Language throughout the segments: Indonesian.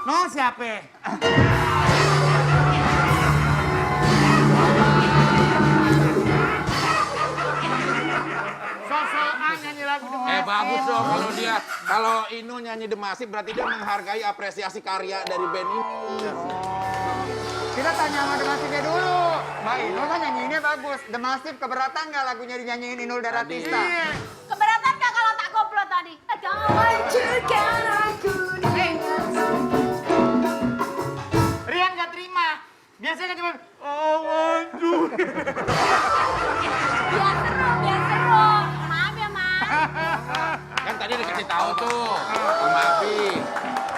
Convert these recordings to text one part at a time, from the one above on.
No siapa? Sosokan nyanyi lagu Demasif. Bagus dong kalau Inu nyanyi Demasif berarti dia menghargai apresiasi karya dari band ini. Kita tanya sama Demasifnya dulu. Mbak Inul kan nyanyiinnya bagus. Demasif keberatan nggak lagunya dinyanyiin Inul Daratista? Keberatan nggak kalau tak koplo tadi? Hancurkan aku Rian nggak terima. Biasanya cuma hancur. Biar seru. Maaf ya, Mas. Kan tadi dikasih tahu tuh sama Api.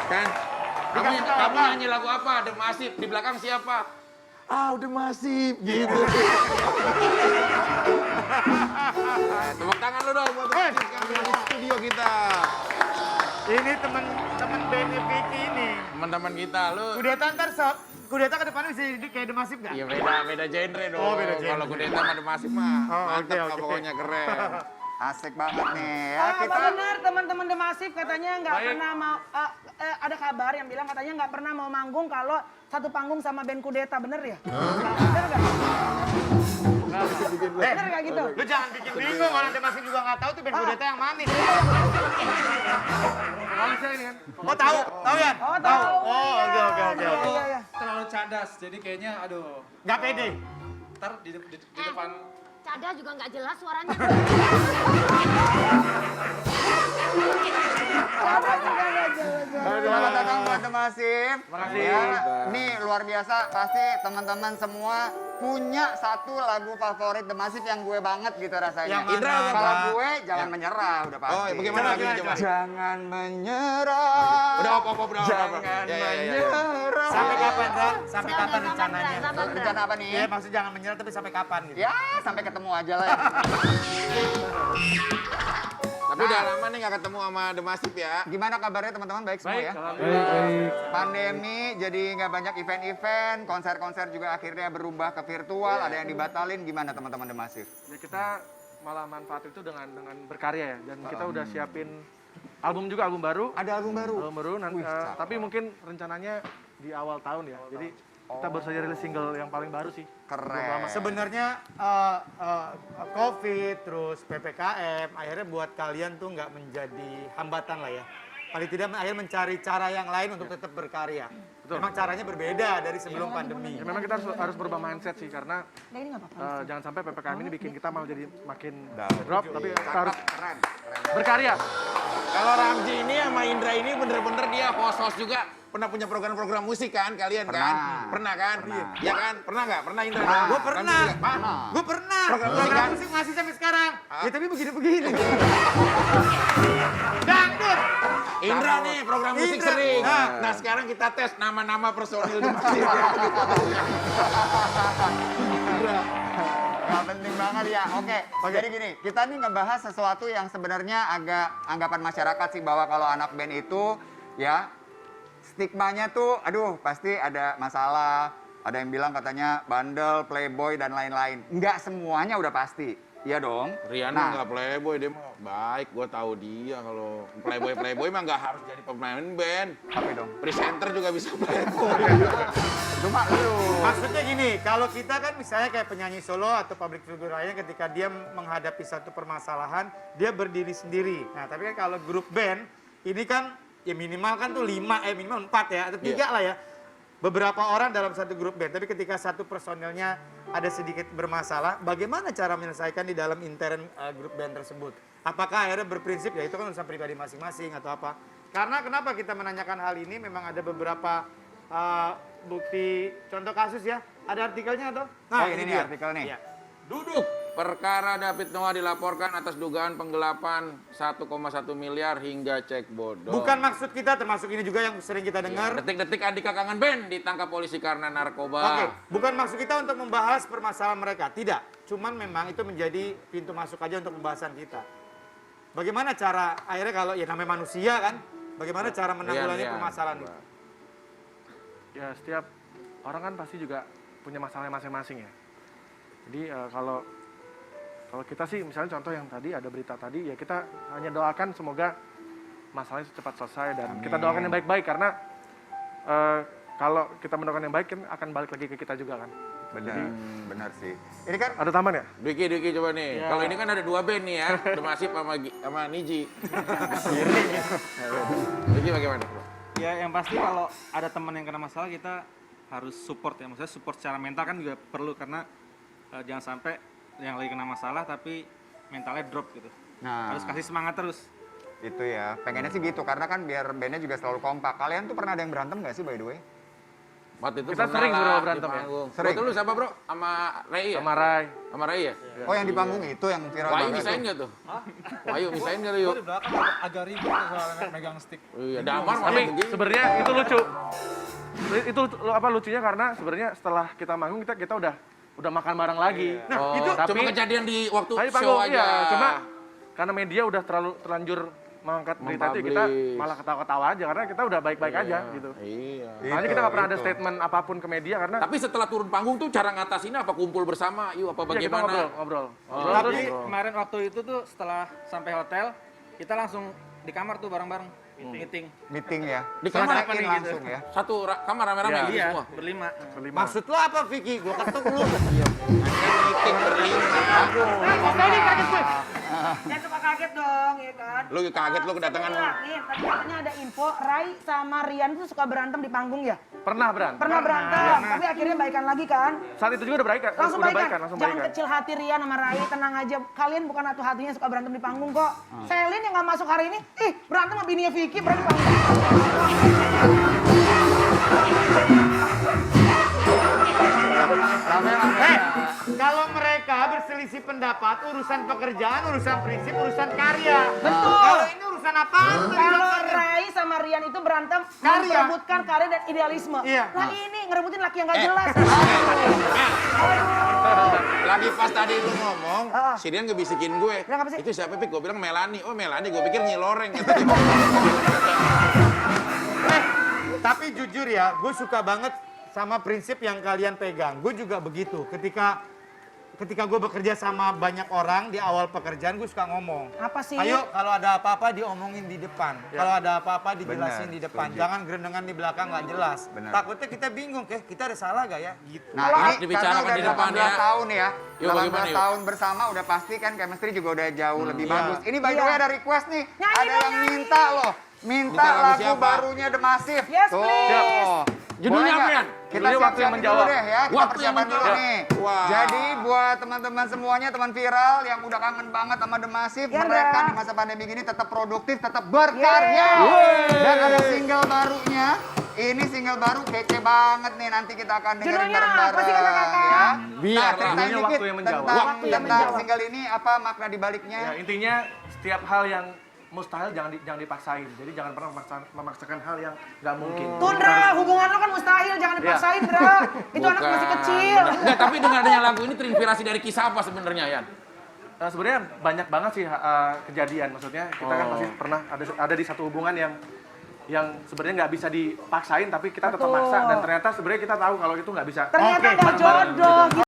Kan kamu nyanyi lagu apa? Demasif. Di belakang siapa? Udah Masif gitu. Tepuk tangan lu dong buat Demasif kan di studio kita. Ini teman-teman bandnya Vicky ini. Teman-teman kita lu. Kudeta ntar Kudeta ke depannya bisa jadi kayak Demasif nggak? Iya beda genre dong. Oh, beda genre. Kalau Kudeta sama Demasif mah mantap lah pokoknya keren. Asik banget nih. Ya, Apa kita benar teman-teman Demasif katanya nggak pernah mau, ada kabar yang bilang katanya nggak pernah mau manggung kalau satu panggung sama band Kudeta, bener ya? Bener nggak? Bener nggak gitu? Lu jangan bikin bingung, orang Demasif juga nggak tahu tuh band Kudeta yang mana. Kalau saya ini kan. Oh tahu? Tahu ya? Oh tahu. Oh oke. Iya. Terlalu cadas, jadi kayaknya aduh. Nggak pede. Ntar di depan Cada juga nggak jelas suaranya. selamat datang buat Demasif. Makasih. Ya, nih luar biasa. Pasti teman-teman semua punya satu lagu favorit Demasif yang gue banget gitu rasanya. Yang mana? Indra, kalau Apa? gue jangan menyerah udah pasti. Oh, bagaimana lagunya coba? Jangan menyerah. Udah apa. Jangan Ya. menyerah. Sampai kapan, Ra? Sampai Udah, kapan sabar, rencananya? Ra, sabar, Ra. Rencana apa nih? Ya maksud jangan menyerah tapi sampai kapan gitu. Ya, sampai ketemu aja lah ya. Tapi udah lama nih nggak ketemu sama Demasif ya. Gimana kabarnya teman-teman? Baik semua ya? Pandemi jadi nggak banyak event-event, konser-konser juga akhirnya berubah ke virtual, ada yang dibatalin. Gimana teman-teman Demasif? ya kita malah manfaat itu dengan berkarya ya, dan kita udah siapin album juga, album baru. Ada album baru? Album baru, Wih, cakep. tapi mungkin rencananya di awal tahun ya. Jadi kita baru saja rilis single yang paling baru sih. Keren. Sebenarnya COVID terus PPKM akhirnya buat kalian tuh nggak menjadi hambatan lah ya. Paling tidak akhirnya mencari cara yang lain untuk tetap berkarya. Betul. Memang caranya berbeda dari sebelum pandemi. Ya memang kita harus berubah mindset sih, karena Nah, ini nggak apa-apa. jangan sampai PPKM ini bikin kita malah jadi makin drop, tapi kita harus Keren. berkarya. Kalau Ramji ini sama Indra ini bener-bener dia host juga. Pernah punya program-program musik kan kalian kan? Pernah kan? Iya kan? Pernah nggak? Pernah Indra? Gue pernah. Ramji juga? Gue pernah. Program musik Program kan? musik masih sampai sekarang. Ya tapi begini-begini. Dangdut. Indra nih program musik Indra. sering. Nah. Nah sekarang kita tes nama-nama personil Demasif. Gak penting banget ya. Oke, jadi gini, kita nih ngebahas sesuatu yang sebenarnya agak anggapan masyarakat sih bahwa kalau anak band itu ya stigmanya tuh, aduh pasti ada masalah. Ada yang bilang katanya bandel, playboy dan lain-lain. Nggak semuanya udah pasti, iya dong. Rian mah nggak playboy, dia mah baik. Gue tahu dia kalau playboy mah nggak harus jadi pemain band. Apa dong? Presenter juga bisa playboy. Cuma lu. Maksudnya gini, kalau kita kan misalnya kayak penyanyi solo atau public figure lainnya ketika dia menghadapi satu permasalahan, dia berdiri sendiri. Nah, tapi kan kalau grup band, ini kan ya minimal kan tuh minimal 4 ya, atau 3 lah ya. Beberapa orang dalam satu grup band, tapi ketika satu personilnya ada sedikit bermasalah, bagaimana cara menyelesaikan di dalam intern grup band tersebut? Apakah akhirnya berprinsip, ya itu kan urusan pribadi masing-masing atau apa? Karena kenapa kita menanyakan hal ini, memang ada beberapa bukti contoh kasus ya. Ada artikelnya atau? Oh, ini nih artikel nih. Iya. Duduk. Perkara David Noah dilaporkan atas dugaan penggelapan 1,1 miliar hingga cek bodong. Bukan maksud kita, termasuk ini juga yang sering kita dengar. Detik-detik Andika Kangen Band ditangkap polisi karena narkoba. Oke, bukan maksud kita untuk membahas permasalahan mereka, tidak. Cuman memang itu menjadi pintu masuk aja untuk pembahasan kita. Bagaimana cara, akhirnya kalau ya namanya manusia kan, bagaimana cara menanggulangi Rian. permasalahan itu? Ya setiap orang kan pasti juga punya masalahnya masing-masing ya. Jadi kalau kita sih misalnya contoh yang tadi ada berita tadi, ya kita hanya doakan semoga masalahnya cepat selesai dan kita doakan yang baik-baik, karena kalau kita mendoakan yang baik kan akan balik lagi ke kita juga kan. Benar sih. Ini kan Ada taman ya? Diki coba nih. Kalau ini kan ada 2 band nih ya, The Massive sama Niji. Diki bagaimana, Bro? Ya yang pasti kalau ada teman yang kena masalah kita harus support ya. Maksudnya support secara mental kan juga perlu karena jangan sampai yang lagi kena masalah tapi mentalnya drop gitu. Nah. Harus kasih semangat terus. itu ya. Pengennya sih gitu karena kan biar bandnya juga selalu kompak. Kalian tuh pernah ada yang berantem nggak sih by the way? Waktu itu Kita pernah sering lah bro di berantem ya. panggung. Sering? Waktu lu siapa bro? Sama Ray ya? Sama Rai. Sama Ray ya? Oh yang di panggung itu yang viral Wahyu banget misain tuh. nggak tuh? Wahyu misain nggak lu yuk? Di belakang agak ribet soalnya megang stick. Iya, Damar malah Tapi begini. sebenarnya itu lucu. Itu apa lucunya karena sebenarnya setelah kita manggung kita udah makan bareng lagi. Nah, Oh, itu tapi- cuma kejadian di waktu Tapi show panggung aja. iya, cuma karena media udah terlanjur mengangkat berita itu kita Mempublish. malah ketawa-ketawa aja karena kita udah baik-baik aja gitu. Iya. Makanya kita nggak pernah ada statement apapun ke media karena Tapi setelah turun panggung tuh cara ngatasinnya apa kumpul bersama? Yuk apa ya kita bagaimana? ngobrol. Tapi terus kemarin waktu itu tuh setelah sampai hotel kita langsung di kamar tuh bareng-bareng meeting. Meeting ya. Di kamar Check-in langsung ya. Satu kamar rame-rame Iya. gitu Iya, semua. berlima. berlima. Maksud lo apa Vicky? Gua ketuk lu. Meeting berlima. Tadi kaget gue. Jangan suka kaget dong, ya kan? Lu kaget lu kedatangan. Nih, tadi katanya ada info Rai sama Rian tuh suka berantem di panggung ya? Pernah berantem. Pernah berantem, tapi akhirnya baikan lagi kan? Saat itu juga udah baikan. Langsung udah baikan. langsung Jangan baikan. kecil hati Rian sama Rai, tenang aja. Kalian bukan atu hatinya suka berantem di panggung kok. Selin yang nggak masuk hari ini, berantem sama bininya Vicky berantem di panggung. Kalau mereka berselisih pendapat, urusan pekerjaan, urusan prinsip, urusan karya. Betul. Kalau ini urusan apa? Kalau Rai sama Rian itu berantem Karya. memperebutkan karya dan idealisme. Iya. Nah ini ngerebutin laki yang gak jelas. Lagi pas tadi lu ngomong, Ah. si Dian ngebisikin gue. Bilang apa sih? Itu siapa Pik? Gue bilang Melani. Oh Melani, gue pikir Nyi Loreng. Katanya. Tapi jujur ya, gue suka banget sama prinsip yang kalian pegang. Gue juga begitu. Ketika gue bekerja sama banyak orang di awal pekerjaan, gue suka ngomong. Apa sih? Ayo kalau ada apa-apa diomongin di depan. Ya. Kalau ada apa-apa dijelasin Benar, di depan. setuju. Jangan gerendengan di belakang nggak jelas. Benar. Takutnya kita bingung, kita ada salah gak ya? Gitu. Nah Harus ini karena dibicarakan udah di depan 18 ya. tahun ya. Yuk, bagaimana, 18 yuk? tahun bersama udah pasti kan chemistry juga udah jauh lebih Iya. bagus. Ini by the Iya. way ada request nih. Nyanyi Ada dong, yang nyanyi. minta loh. Minta Minta lagu lagu siapa? barunya The Massive. Yes, Tuh. please. Judulnya Boleh apa, nggak? Yan? Kita Judulnya Waktu yang siap-siapin dulu Menjawab. deh ya. Kita Waktu yang persiapan dulu Menjawab. nih. Wah. Jadi buat teman-teman semuanya, teman viral yang udah kangen banget sama The Massive, Ya, mereka Ndra. di masa pandemi gini tetap produktif, tetap berkarya. Dan ada single barunya. Ini single baru kece banget nih, nanti kita akan dengerin Judulnya bareng-bareng. apa sih, kata-kata? Ya. Biar Nah, ceritain judulnya dikit Waktu yang Menjawab. tentang, Waktu yang tentang Menjawab. single ini, apa makna dibaliknya. Ya, intinya setiap hal yang mustahil jangan dipaksain. Jadi jangan pernah memaksakan hal yang nggak mungkin. Tuh Ndra, hubungan lo kan mustahil, jangan dipaksain Ndra. Itu anak masih kecil. Enggak, tapi dengan adanya lagu ini terinspirasi dari kisah apa sebenarnya, Yan? Sebenarnya banyak banget sih kejadian. Maksudnya kita kan pasti pernah ada di satu hubungan yang sebenarnya nggak bisa dipaksain, tapi kita tetap Betul. maksa dan ternyata sebenarnya kita tahu kalau itu nggak bisa. Ternyata Oke, gak jodoh.